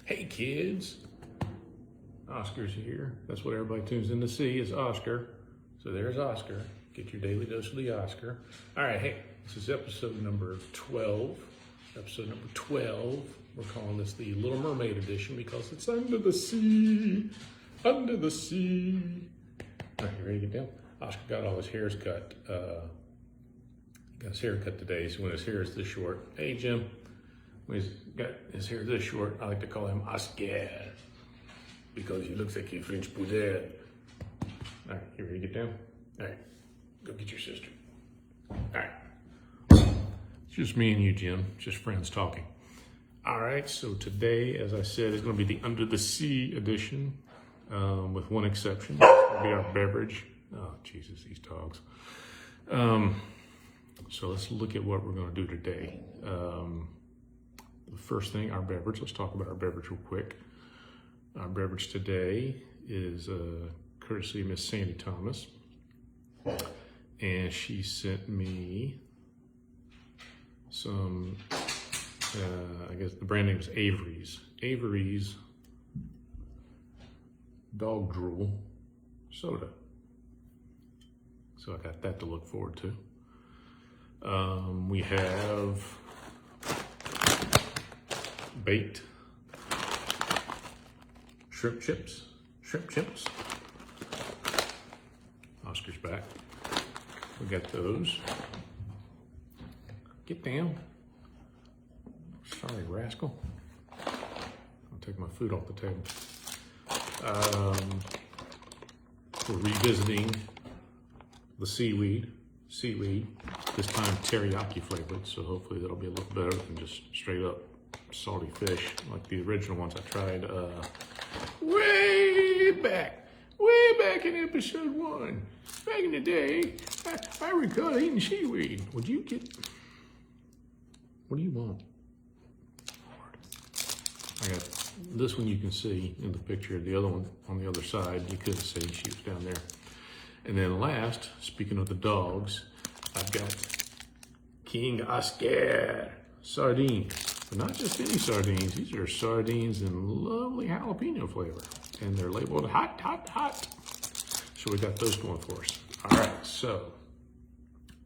Hey kids, Oscar's here. That's what everybody tunes in to see is Oscar. So there's Oscar. Get your daily dose of the Oscar. All right, hey, this is episode number 12. Episode number 12. We're calling this the Little Mermaid Edition because it's under the sea. Under the sea. All right, you ready to get down? Oscar got all his hairs cut. Got his hair cut today, so when his hair is this short, hey Jim. When he's got his hair this short, I like to call him Oscar because he looks like a French poodle. All right, you ready to get down? All right, go get your sister. All right, it's just me and you, Jim, just friends talking. All right, so today, as I said, is going to be the Under the Sea edition with one exception. It'll be our beverage. Oh, Jesus, these dogs. So let's look at what we're going to do today. The first thing, our beverage. Let's talk about our beverage real quick. Our beverage today is courtesy of Miss Sandy Thomas. And she sent me some, I guess the brand name is Avery's. Avery's dog drool soda. So I got that to look forward to. We have baked shrimp chips. Oscar's back. We got those. Get down. Sorry, rascal. I'll take my food off the table. We're revisiting the seaweed, this time teriyaki flavored, so hopefully that'll be a little better than just straight up salty fish like the original ones I tried way back in episode 1. Back in the day, I recall eating seaweed. What do you want? I got this one you can see in the picture. The other one on the other side, you couldn't see, she was down there. And then last, speaking of the dogs, I've got King Oscar sardines. But not just any sardines. These are sardines in lovely jalapeno flavor. And they're labeled hot, hot, hot. So we got those going for us. All right, so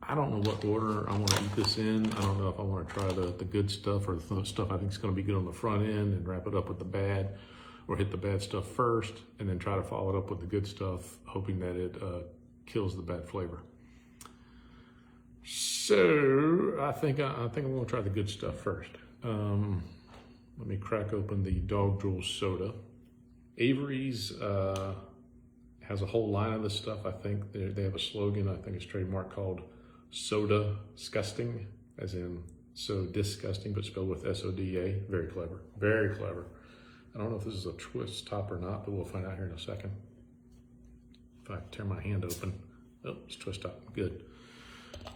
I don't know what order I want to eat this in. I don't know if I want to try the good stuff or the stuff I think is going to be good on the front end and wrap it up with the bad, or hit the bad stuff first and then try to follow it up with the good stuff, hoping that it kills the bad flavor. So I think I'm going to try the good stuff first. Let me crack open the dog drool soda. Avery's has a whole line of this stuff. I think they have a slogan, I think it's trademark, called Soda Disgusting, as in so disgusting, but spelled with S-O-D-A. Very clever, very clever. I don't know if this is a twist top or not, but we'll find out here in a second. If I tear my hand open, oh, it's twist top, good.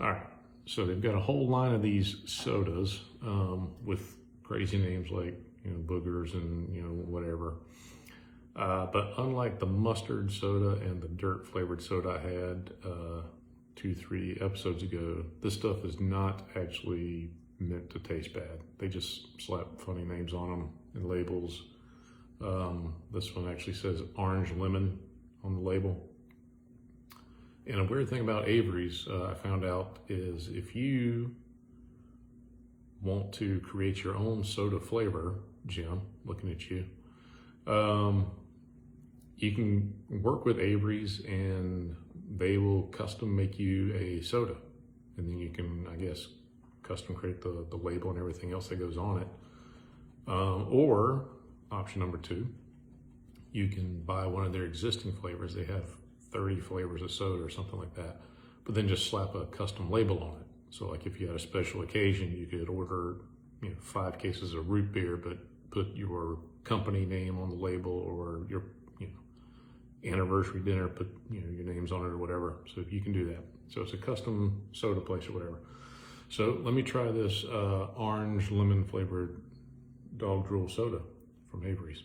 All right, so they've got a whole line of these sodas with crazy names like, boogers and, whatever. But unlike the mustard soda and the dirt flavored soda I had 2-3 episodes ago, this stuff is not actually meant to taste bad. They just slap funny names on them and labels. This one actually says orange lemon on the label. And a weird thing about Avery's, I found out, is if you want to create your own soda flavor, Jim, looking at you, you can work with Avery's and they will custom make you a soda. And then you can, I guess, custom create the label and everything else that goes on it. Or option number 2, you can buy one of their existing flavors. They have 30 flavors of soda or something like that, but then just slap a custom label on it. So like if you had a special occasion, you could order 5 cases of root beer, but put your company name on the label, or your anniversary dinner, put your names on it or whatever. So you can do that. So it's a custom soda place or whatever. So let me try this orange lemon flavored dog drool soda from Avery's.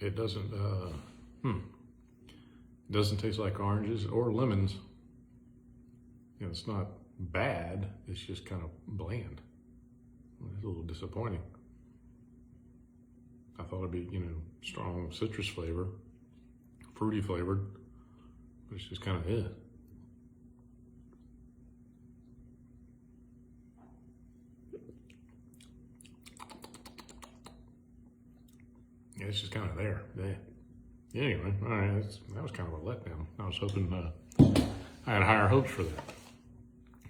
It doesn't Doesn't taste like oranges or lemons. You know, it's not bad, it's just kind of bland. It's a little disappointing. I thought it'd be, you know, strong citrus flavor, fruity flavored, but it's just kind of it. Yeah, it's just kind of there. Yeah. Anyway, all right, that was kind of a letdown. I was hoping I had higher hopes for that.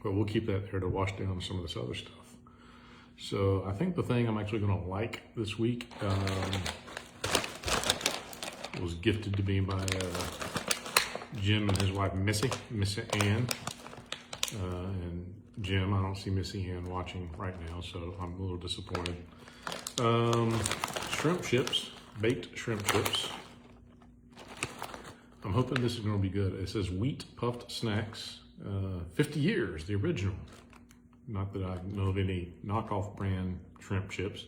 But we'll keep that there to wash down some of this other stuff. So I think the thing I'm actually going to like this week was gifted to me by Jim and his wife Missy Ann. And Jim, I don't see Missy Ann watching right now, so I'm a little disappointed. Shrimp chips, baked shrimp chips. I'm hoping this is going to be good. It says wheat puffed snacks, 50 years, the original. Not that I know of any knockoff brand shrimp chips.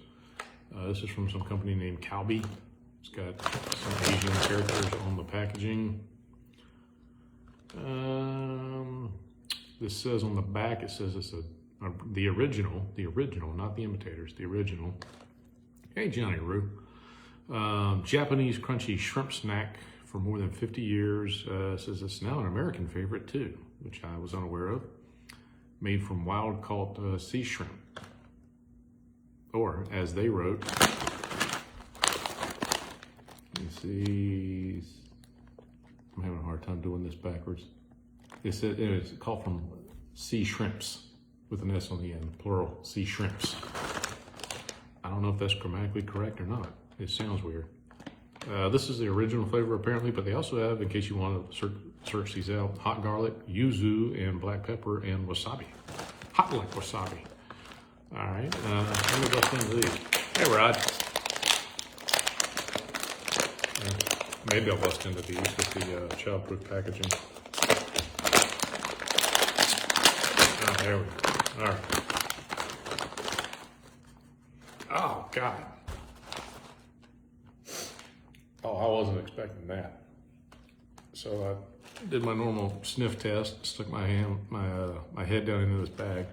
This is from some company named Calbee. It's got some Asian characters on the packaging. This says on the back, it says it's the original, not the imitators, the original. Hey, Johnny Roo. Japanese crunchy shrimp snack for more than 50 years. Says it's now an American favorite too, which I was unaware of. Made from wild caught sea shrimp. Or, as they wrote, let's see, I'm having a hard time doing this backwards. It said it's called from sea shrimps with an S on the end, plural, sea shrimps. I don't know if that's grammatically correct or not. It sounds weird. This is the original flavor apparently, but they also have, in case you want to search these out, hot garlic, yuzu, and black pepper, and wasabi. Hot like wasabi. All right, let me bust into these. Hey, Rod. Maybe I'll bust into these with the childproof packaging. Oh, there we go. All right. Oh, God. Oh, I wasn't expecting that. So I did my normal sniff test, stuck my head down into this bag,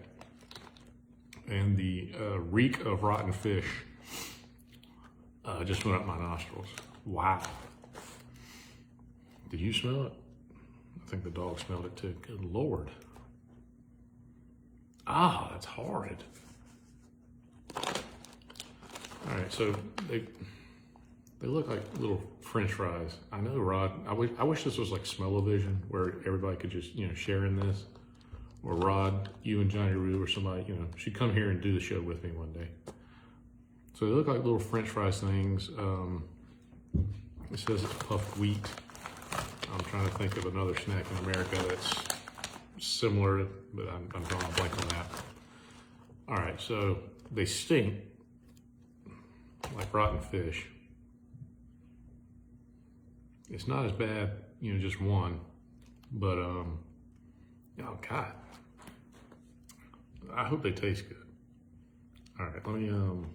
and the reek of rotten fish just went up my nostrils. Wow. Did you smell it? I think the dog smelled it too. Good Lord. Ah, that's horrid. All right, so they look like little French fries. I know, Rod. I wish this was like Smell-O-Vision, where everybody could just, you know, share in this. Or Rod, you and Johnny Roo or somebody, you know, should come here and do the show with me one day. So they look like little French fries things. It says it's puffed wheat. I'm trying to think of another snack in America that's similar, but I'm drawing a blank on that. All right, so they stink like rotten fish. It's not as bad, you know, just one, but oh God, I hope they taste good. All right, let me, I'm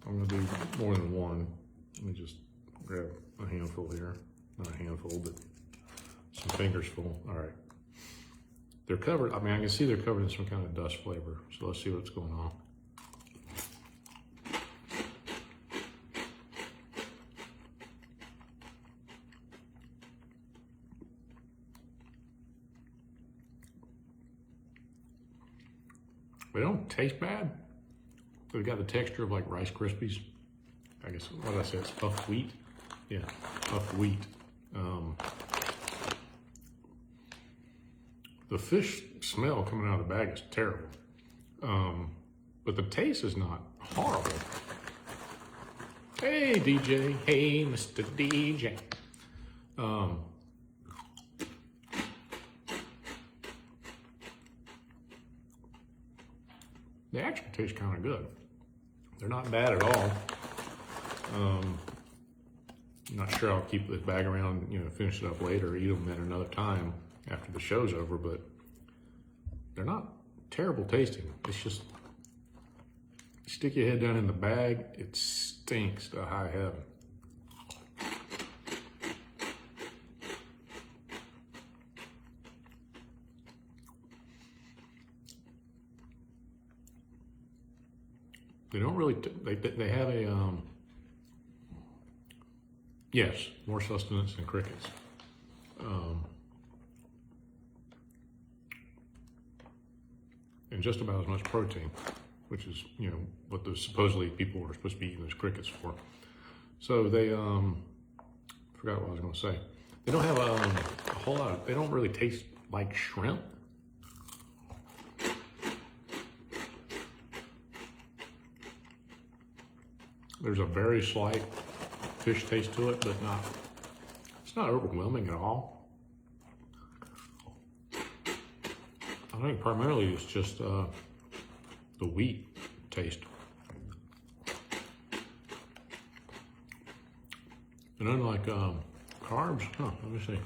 gonna do more than one. Let me just grab a handful here. Not a handful, but some fingers full. All right. They're covered, I mean, I can see they're covered in some kind of dust flavor. So let's see what's going on. They don't taste bad. They've got the texture of like Rice Krispies. I guess, what did I say? It's puffed wheat. Yeah, puffed wheat. The fish smell coming out of the bag is terrible. But the taste is not horrible. Hey, DJ. Hey, Mr. DJ. They actually taste kind of good. They're not bad at all. I'm not sure I'll keep this bag around, you know, finish it up later, or eat them at another time after the show's over, but they're not terrible tasting. It's just, stick your head down in the bag, it stinks to high heaven. They don't really, they have a, yes, more sustenance than crickets. And just about as much protein, which is, you know, what the supposedly people are supposed to be eating those crickets for. So they, forgot what I was going to say. They don't have a whole lot of, they don't really taste like shrimp. There's a very slight fish taste to it, but it's not overwhelming at all. I think primarily it's just the wheat taste. And unlike carbs, let me see.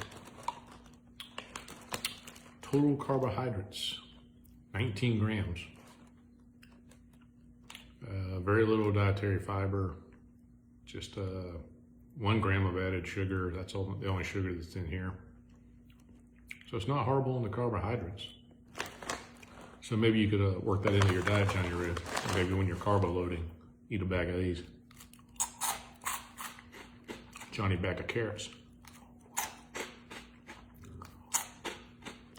Total carbohydrates, 19 grams. Very little dietary fiber, just 1 gram of added sugar. That's the only sugar that's in here. So it's not horrible in the carbohydrates. So maybe you could work that into your diet, Johnny Red. Maybe when you're carbo loading, eat a bag of these. Johnny bag of carrots.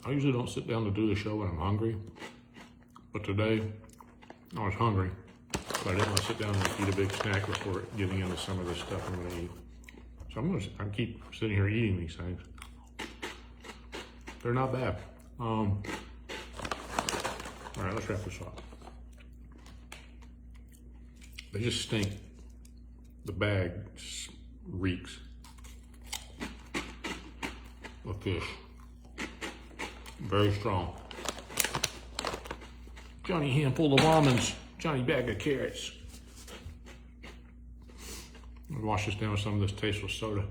I usually don't sit down to do the show when I'm hungry, but today I was hungry, but I didn't want to sit down and eat a big snack before getting into some of the stuff I'm going to eat. So I'm gonna keep sitting here eating these things. They're not bad. All right, let's wrap this up. They just stink. The bag just reeks of fish. Very strong. Johnny handful of almonds. Johnny bag of carrots. I'll wash this down with some of this tasteless soda.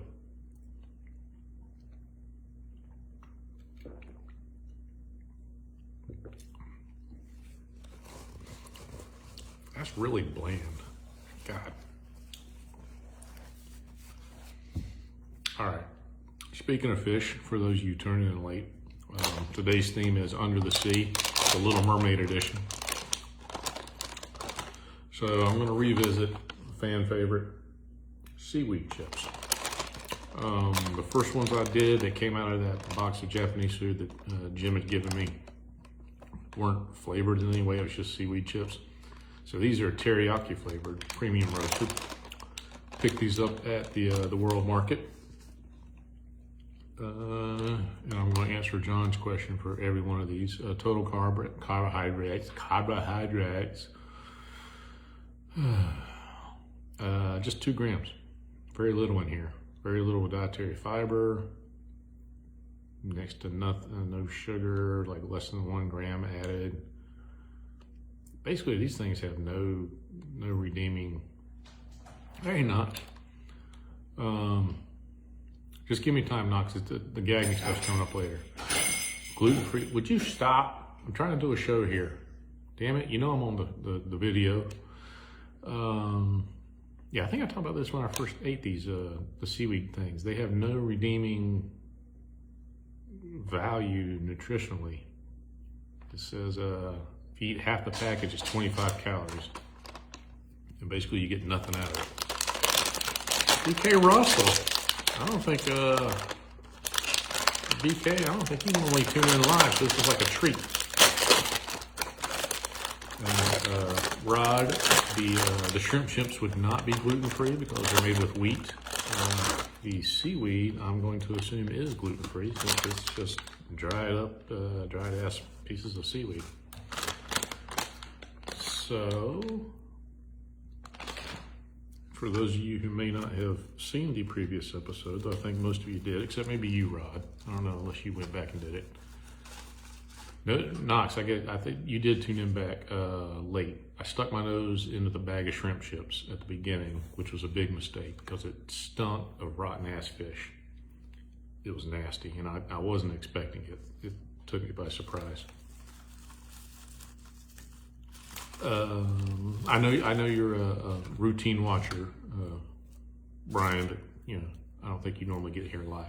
That's really bland. God. All right. Speaking of fish, for those of you turning in late, today's theme is Under the Sea, the Little Mermaid Edition. So I'm going to revisit fan favorite seaweed chips. The first ones I did that came out of that box of Japanese food that Jim had given me weren't flavored in any way. It was just seaweed chips. So these are teriyaki flavored, premium roasted. Picked these up at the World Market. And I'm going to answer John's question for every one of these. Total carbohydrates. Just 2 grams. Very little in here. Very little dietary fiber. Next to nothing, no sugar, like less than 1 gram added. Basically, these things have no redeeming. They're not. Just give me time, Knox. The gagging stuff's coming up later. Gluten-free. Would you stop? I'm trying to do a show here. Damn it. You know I'm on the video. Yeah, I think I talked about this when I first ate these, the seaweed things. They have no redeeming value nutritionally. It says if you eat half the package, it's 25 calories. And basically you get nothing out of it. BK Russell. I don't think, BK, I don't think you normally tune in live, so this is like a treat. And, Rod, the shrimp chips would not be gluten-free because they're made with wheat. The seaweed, I'm going to assume, is gluten-free since it's just dried ass pieces of seaweed. So, for those of you who may not have seen the previous episodes, I think most of you did, except maybe you, Rod. I don't know, unless you went back and did it. No, Knox, I think you did tune in back late. I stuck my nose into the bag of shrimp chips at the beginning, which was a big mistake because it stunk of rotten ass fish. It was nasty, and I wasn't expecting it. It took me by surprise. I know you're a routine watcher, Brian, but I don't think you normally get here live.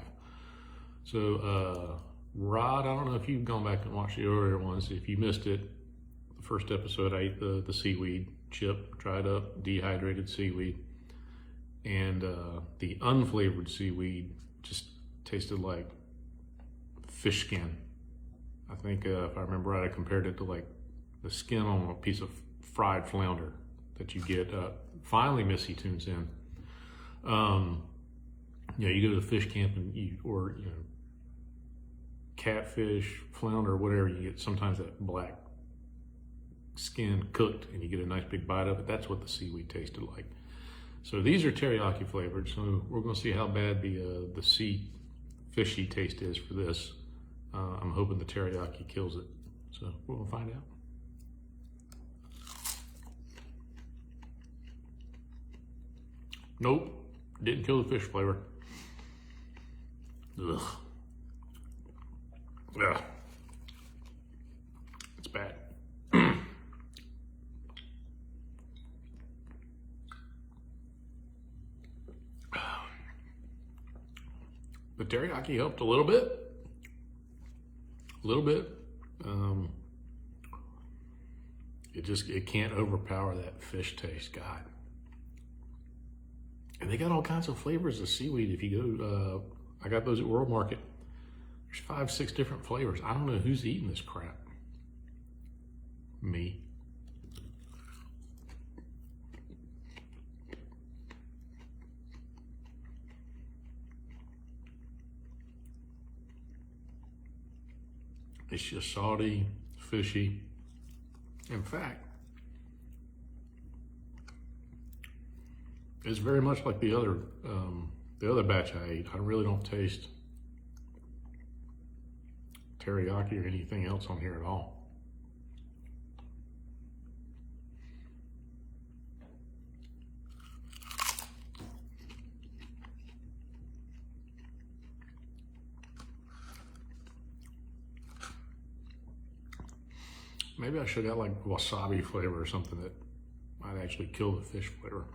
So, Rod, I don't know if you've gone back and watched the earlier ones. If you missed it, the first episode I ate the seaweed chip, dried up, dehydrated seaweed. And the unflavored seaweed just tasted like fish skin. I think if I remember right, I compared it to like the skin on a piece of fried flounder that you get. Finally, Missy tunes in. You go to the fish camp and or catfish, flounder, whatever, you get sometimes that black skin cooked and you get a nice big bite of it. That's what the seaweed tasted like. So these are teriyaki flavored. So we're going to see how bad the sea fishy taste is for this. I'm hoping the teriyaki kills it. So we're going to find out. Nope, didn't kill the fish flavor. Ugh. Yeah, it's bad. The teriyaki helped a little bit. It can't overpower that fish taste, God. And they got all kinds of flavors of seaweed. If you go, I got those at World Market. There's 5, 6 different flavors. I don't know who's eating this crap. Me. It's just salty, fishy. In fact, it's very much like the other batch I ate. I really don't taste teriyaki or anything else on here at all. Maybe I should have got like wasabi flavor or something that might actually kill the fish flavor.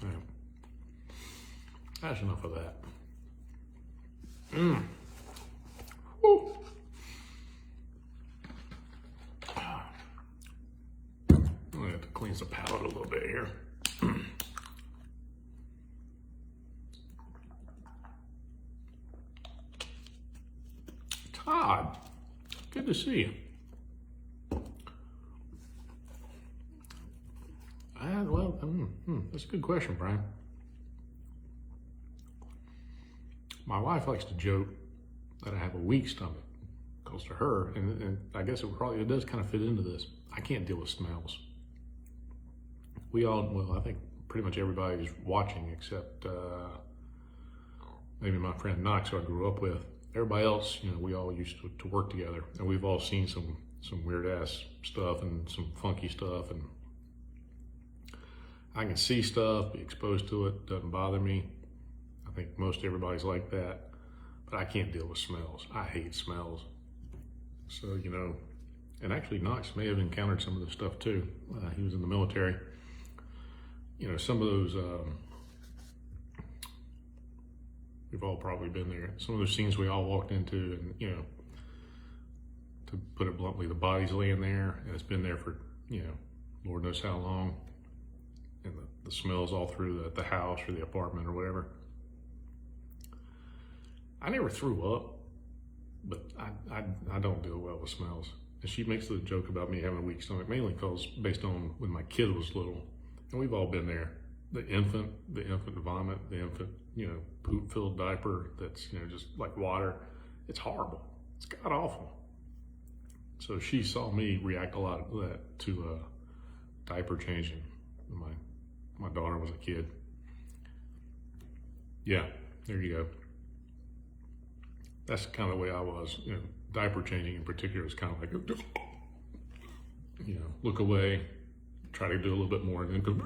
Yeah. That's enough of that. Woo. I'm gonna have to cleanse the palate a little bit here. Todd, good to see you. That's a good question, Brian. My wife likes to joke that I have a weak stomach, because to her, and I guess it does kind of fit into this, I can't deal with smells. I think pretty much everybody is watching except maybe my friend Knox, who I grew up with. Everybody else, we all used to work together, and we've all seen some weird ass stuff and some funky stuff, and I can see stuff, be exposed to it, doesn't bother me. I think most everybody's like that, but I can't deal with smells. I hate smells. So, and actually Knox may have encountered some of this stuff too. He was in the military. Some of those, we've all probably been there. Some of those scenes we all walked into, and, to put it bluntly, the body's laying there and it's been there for, Lord knows how long. And the smells all through the house or the apartment or whatever. I never threw up, but I don't deal well with smells. And she makes the joke about me having a weak stomach, mainly because based on when my kid was little, and we've all been there. The infant vomit, the infant, poop-filled diaper that's, just like water. It's horrible. It's god awful. So she saw me react a lot to that, to diaper changing. My daughter was a kid. Yeah, there you go. That's kind of the way I was. Diaper changing in particular was kind of like, look away, try to do a little bit more, and then go.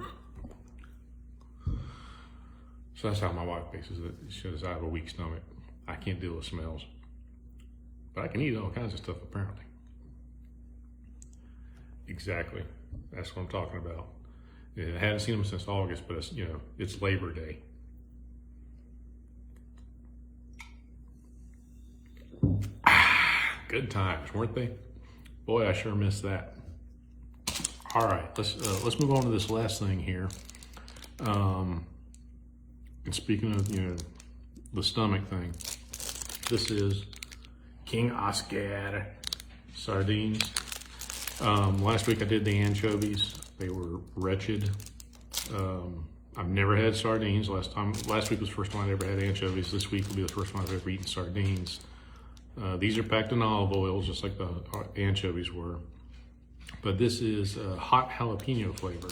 So that's how my wife faces it. She says I have a weak stomach. I can't deal with smells. But I can eat all kinds of stuff, apparently. Exactly. That's what I'm talking about. I hadn't seen them since August, but it's Labor Day. Good times, weren't they? Boy, I sure missed that. All right, let's move on to this last thing here. And speaking of, the stomach thing, this is King Oscar sardines. Last week I did the anchovies. They were wretched. I've never had sardines. Last week was the first time I ever had anchovies. This week will be the first time I've ever eaten sardines. These are packed in olive oil, just like the anchovies were. But this is hot jalapeno flavor.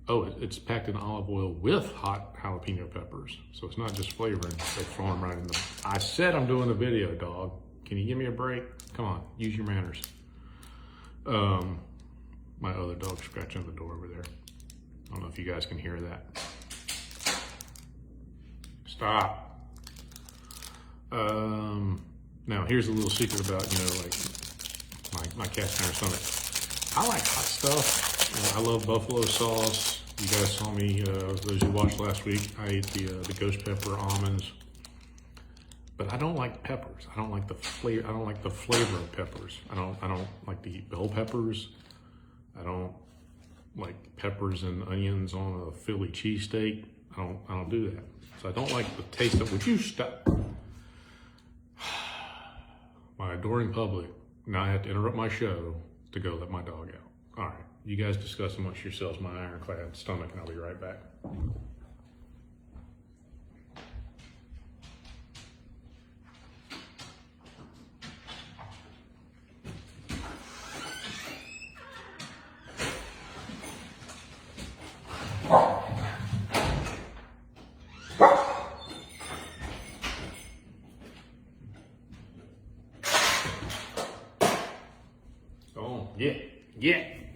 Oh, it's packed in olive oil with hot jalapeno peppers. So it's not just flavoring, they throw them right in the... I said I'm doing a video, dog. Can you give me a break? Come on, use your manners. My other dog's scratching the door over there. I don't know if you guys can hear that. Stop. Now here's a little secret about, like my cast iron stomach. I like hot stuff. I love buffalo sauce. You guys saw me, those who watched last week, I ate the ghost pepper almonds. But I don't like peppers. I don't like the flavor. I don't like the flavor of peppers. I don't like to eat bell peppers. I don't like peppers and onions on a Philly cheesesteak. I don't do that. So I don't like the taste of. Would you stop? My adoring public. Now I have to interrupt my show to go let my dog out. All right, you guys discuss amongst yourselves my ironclad stomach, and I'll be right back.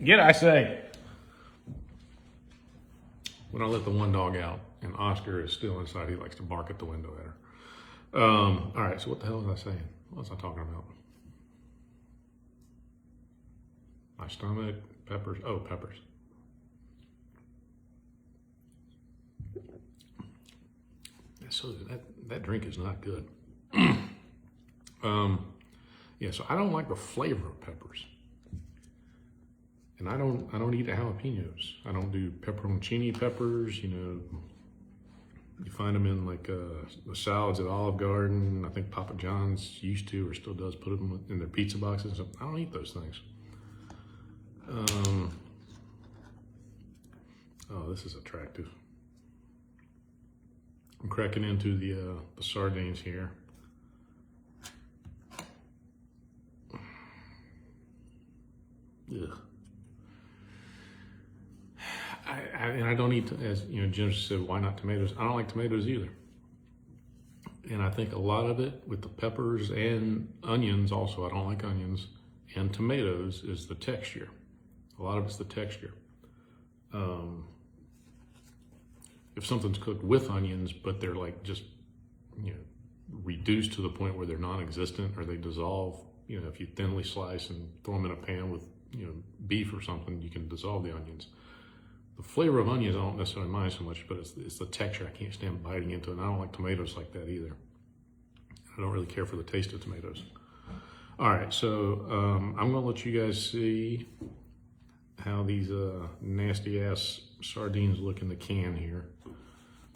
Get, I say. When I let the one dog out and Oscar is still inside, he likes to bark at the window at her. All right, so what the hell was I saying? What was I talking about? My stomach, peppers. Oh, peppers. So that drink is not good. Yeah, so I don't like the flavor of peppers. And I don't eat the jalapenos. I don't do pepperoncini peppers. You find them in like the salads at Olive Garden. I think Papa John's used to or still does put them in their pizza boxes. I don't eat those things. Oh, this is attractive. I'm cracking into the sardines here. Ugh. And I don't eat, as Jim said, why not tomatoes? I don't like tomatoes either. And I think a lot of it with the peppers and onions also, I don't like onions, and tomatoes is the texture. A lot of it's the texture. If something's cooked with onions, but they're like just, reduced to the point where they're non-existent or they dissolve, if you thinly slice and throw them in a pan with, beef or something, you can dissolve the onions. The flavor of onions I don't necessarily mind so much, but it's the texture. I can't stand biting into it, and I don't like tomatoes like that either. I don't really care for the taste of tomatoes. All right, so I'm gonna let you guys see how these nasty ass sardines look in the can here.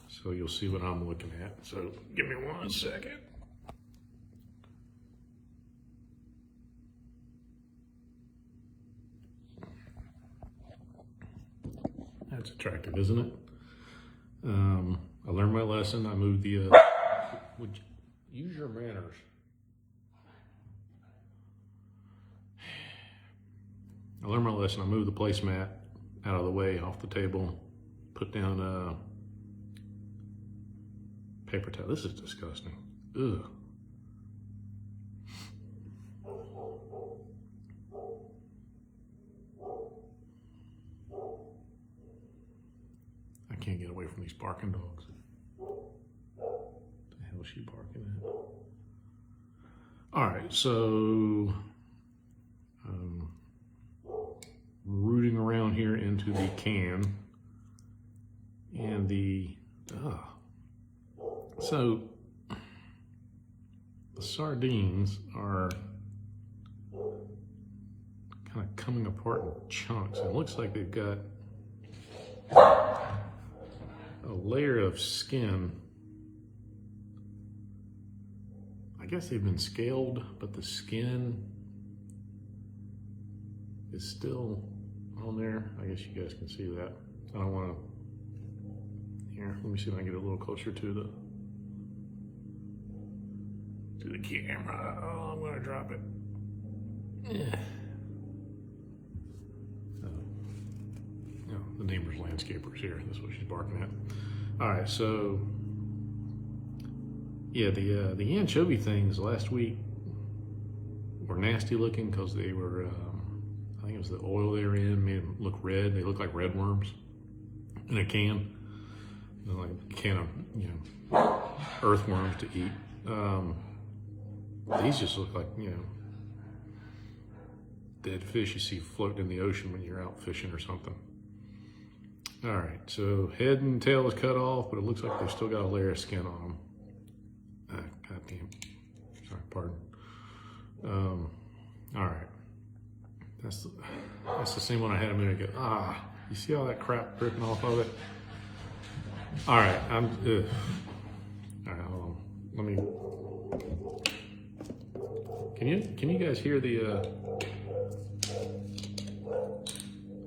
So you'll see what I'm looking at. So give me 1 second. That's attractive, isn't it? I learned my lesson. I moved the, would you use your manners. I learned my lesson. I moved the placemat out of the way, off the table, put down paper towel. This is disgusting. Ugh. I can't get away from these barking dogs. What the hell is she barking at? All right, so rooting around here into the can and so the sardines are kind of coming apart in chunks. It looks like they've got a layer of skin. I guess they've been scaled, but the skin is still on there. I guess you guys can see that. I don't want to. Here, let me see if I can get a little closer to the camera. Oh, I'm gonna drop it. Yeah. The neighbor's landscaper's here. That's what she's barking at. All right, so yeah, the anchovy things last week were nasty looking because they were, I think it was the oil they were in made them look red. They look like red worms in a can, like a can of earthworms to eat. These just look like dead fish you see floating in the ocean when you're out fishing or something. All right, so head and tail is cut off, but it looks like they've still got a layer of skin on them. God damn. Sorry, pardon. All right. That's the same one I had a minute ago. You see all that crap dripping off of it? All right, all right, hold on. Let me. Can you guys hear the?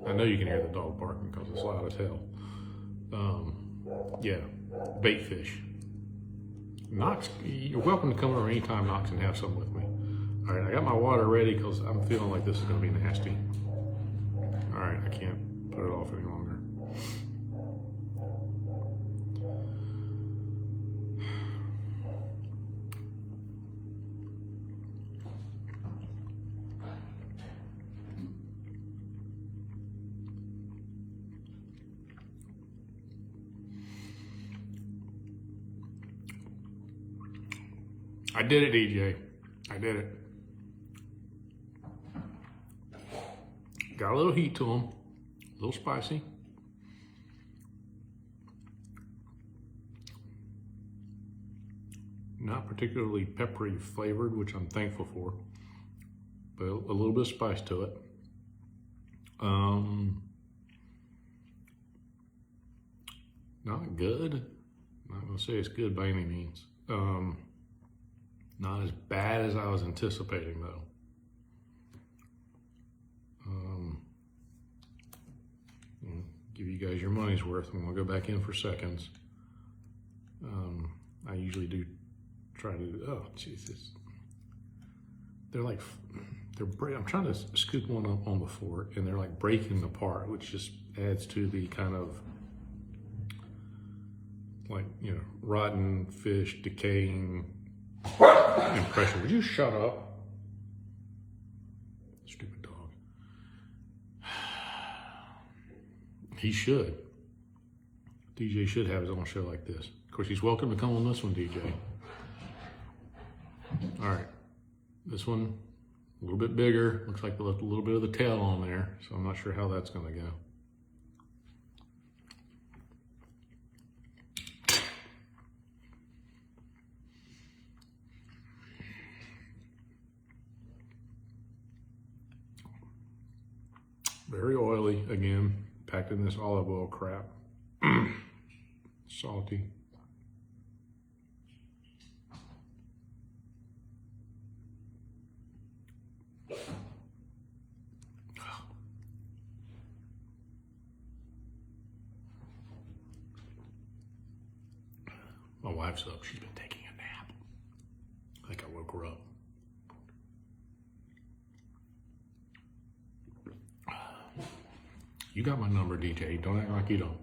I know you can hear the dog barking because it's loud as hell. Yeah, bait fish. Knox, you're welcome to come over anytime, Knox, and have some with me. All right, I got my water ready because I'm feeling like this is going to be nasty. All right, I can't put it off any longer. I did it, DJ. I did it. Got a little heat to them, a little spicy. Not particularly peppery flavored, which I'm thankful for, but a little bit of spice to it. Not good. I'm not gonna say it's good by any means. Not as bad as I was anticipating, though. Give you guys your money's worth. I'm gonna go back in for seconds. I usually do try to. Oh, Jesus! They're like I'm trying to scoop one up on the fork, and they're like breaking apart, which just adds to the kind of like rotten fish, decaying impression. Would you shut up? Stupid dog. He should. DJ should have his own show like this. Of course, he's welcome to come on this one, DJ. All right. This one, a little bit bigger. Looks like they left a little bit of the tail on there, so I'm not sure how that's going to go. Very oily, again, packed in this olive oil crap. Salty. My wife's up. She's been taking a nap. I think I woke her up. You got my number, DJ. Don't act like you don't.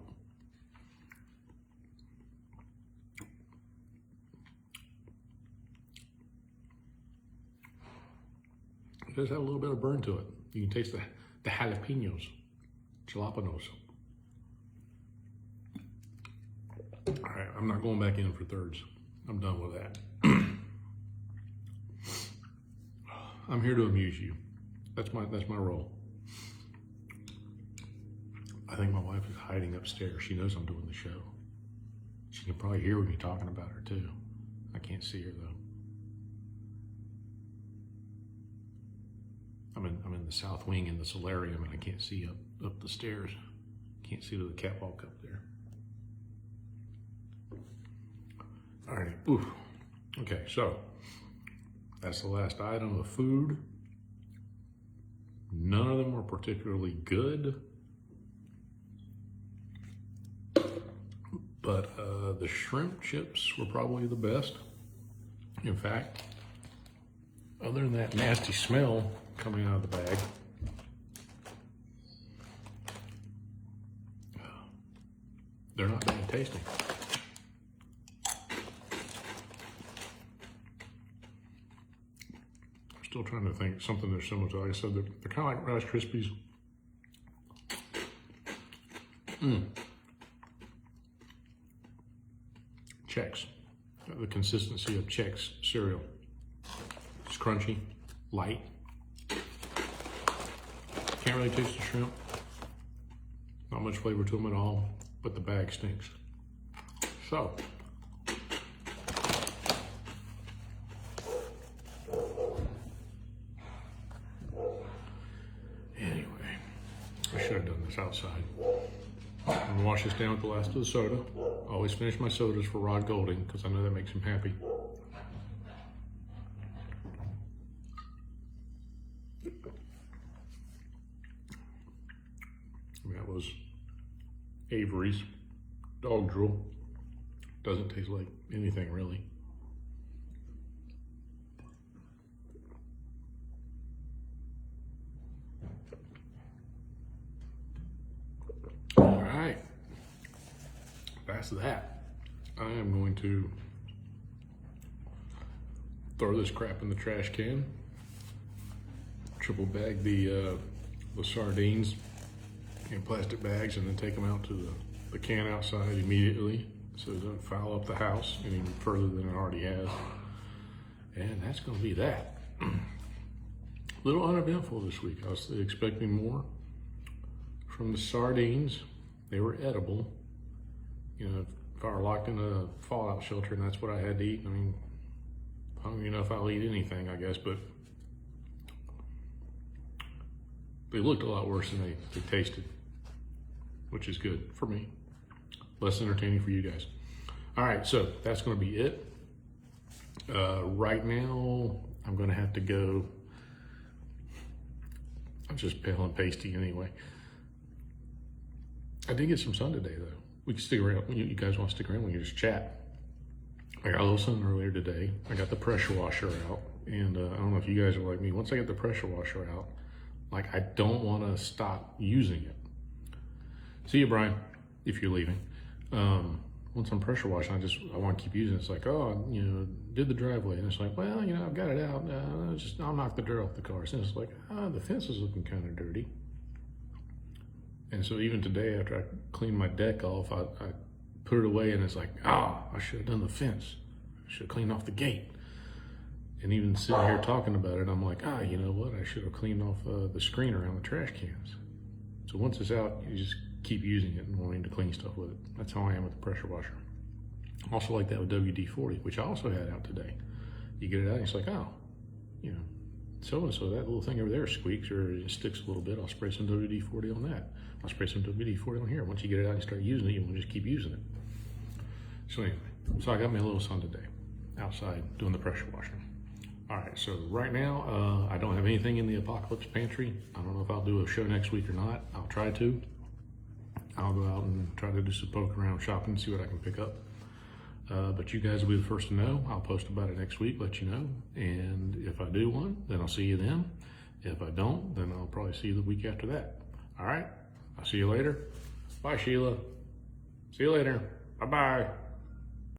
It does have a little bit of burn to it. You can taste the jalapenos, jalapenos. All right, I'm not going back in for thirds. I'm done with that. I'm here to amuse you. That's my role. I think my wife is hiding upstairs. She knows I'm doing the show. She can probably hear me talking about her too. I can't see her though. I'm in the south wing in the solarium, and I can't see up the stairs. Can't see to the catwalk up there. All right. Oof. Okay, so that's the last item of food. None of them were particularly good, but the shrimp chips were probably the best. In fact, other than that nasty smell coming out of the bag, they're not bad tasting. Still trying to think something they're similar to. Like I said, they're kind of like Rice Krispies. Chex. The consistency of Chex cereal. It's crunchy, light. Can't really taste the shrimp. Not much flavor to them at all, but the bag stinks. So, I should have done this outside. I'm gonna wash this down with the last of the soda. I always finish my sodas for Rod Golding because I know that makes him happy. That was Avery's dog drool. Doesn't taste like anything really. That's that. I am going to throw this crap in the trash can. Triple bag the sardines in plastic bags and then take them out to the can outside immediately so it doesn't foul up the house any further than it already has. And that's going to be that. A little uneventful this week. I was expecting more from the sardines. They were edible. You know, if I were locked in a fallout shelter and that's what I had to eat, I mean, I don't even know if I'll eat anything, I guess, but they looked a lot worse than they tasted, which is good for me. Less entertaining for you guys. All right, so that's going to be it. Right now, I'm going to have to go. I'm just pale and pasty anyway. I did get some sun today, though. We can stick around. You guys want to stick around? We can just chat. I got a little sun earlier today. I got the pressure washer out. And I don't know if you guys are like me. Once I get the pressure washer out, like I don't want to stop using it. See you, Brian, if you're leaving. Once I'm pressure washing, I want to keep using it. It's like, oh, you know, did the driveway. And it's like, well, you know, I've got it out. I'll knock the dirt off the car. So it's like, the fence is looking kind of dirty. And so even today, after I cleaned my deck off, I put it away and it's like, I should have done the fence. I should have cleaned off the gate. And even sitting here talking about it, I'm like, you know what? I should have cleaned off the screen around the trash cans. So once it's out, you just keep using it and wanting to clean stuff with it. That's how I am with the pressure washer. Also like that with WD-40, which I also had out today. You get it out and it's like, you know, so-and-so, that little thing over there squeaks or it sticks a little bit. I'll spray some WD-40 on that. I'll spray some WD-40 on here. Once you get it out and start using it, you want to just keep using it. So anyway, so I got me a little sun today outside doing the pressure washing. All right, so right now, I don't have anything in the Apocalypse Pantry. I don't know if I'll do a show next week or not. I'll try to. I'll go out and try to do some poke around shopping, see what I can pick up. But you guys will be the first to know. I'll post about it next week, let you know. And if I do one, then I'll see you then. If I don't, then I'll probably see you the week after that. All right, I'll see you later. Bye, Sheila. See you later. Bye-bye.